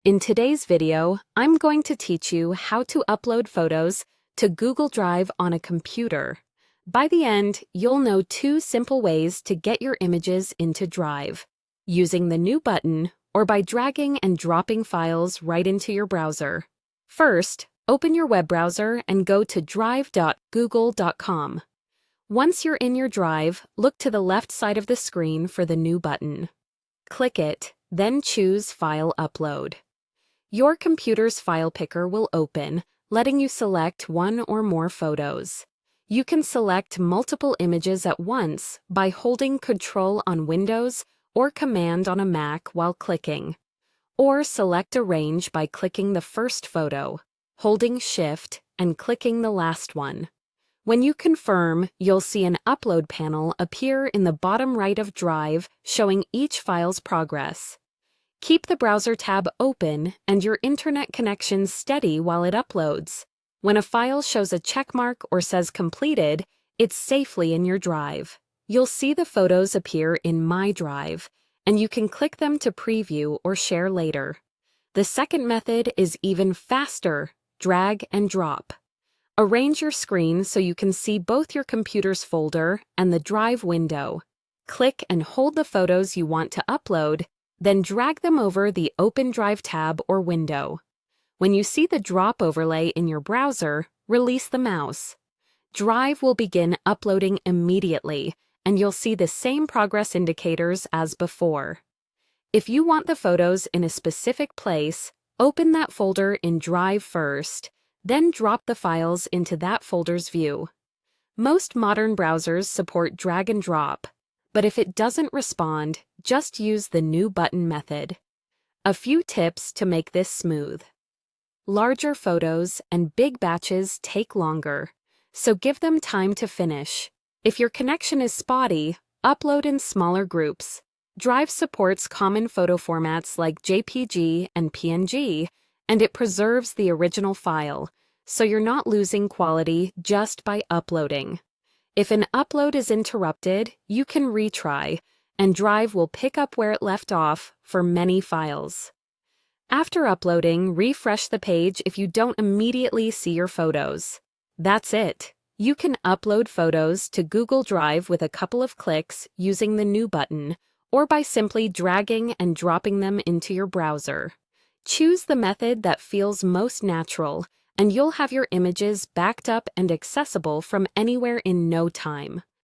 In today's video, I'm going to teach you how to upload photos to Google Drive on a computer. By the end, you'll know two simple ways to get your images into Drive, using the new button or by dragging and dropping files right into your browser. First, open your web browser and go to drive.google.com. Once you're in your Drive, look to the left side of the screen for the new button. Click it, then choose File Upload. Your computer's file picker will open, letting you select one or more photos. You can select multiple images at once by holding Control on Windows or Command on a Mac while clicking. Or select Arrange by clicking the first photo, holding Shift, and clicking the last one. When you confirm, you'll see an upload panel appear in the bottom right of Drive showing each file's progress. Keep the browser tab open and your internet connection steady while it uploads. When a file shows a checkmark or says completed, it's safely in your Drive. You'll see the photos appear in My Drive, and you can click them to preview or share later. The second method is even faster: drag and drop. Arrange your screen so you can see both your computer's folder and the Drive window. Click and hold the photos you want to upload, then drag them over the Open Drive tab or window. When you see the drop overlay in your browser, release the mouse. Drive will begin uploading immediately, and you'll see the same progress indicators as before. If you want the photos in a specific place, open that folder in Drive first, then drop the files into that folder's view. Most modern browsers support drag and drop, but if it doesn't respond, just use the new button method. A few tips to make this smooth. Larger photos and big batches take longer, so give them time to finish. If your connection is spotty, upload in smaller groups. Drive supports common photo formats like JPG and PNG, and it preserves the original file, so you're not losing quality just by uploading. If an upload is interrupted, you can retry, and Drive will pick up where it left off for many files. After uploading, refresh the page if you don't immediately see your photos. That's it. You can upload photos to Google Drive with a couple of clicks using the new button, or by simply dragging and dropping them into your browser. Choose the method that feels most natural, and you'll have your images backed up and accessible from anywhere in no time.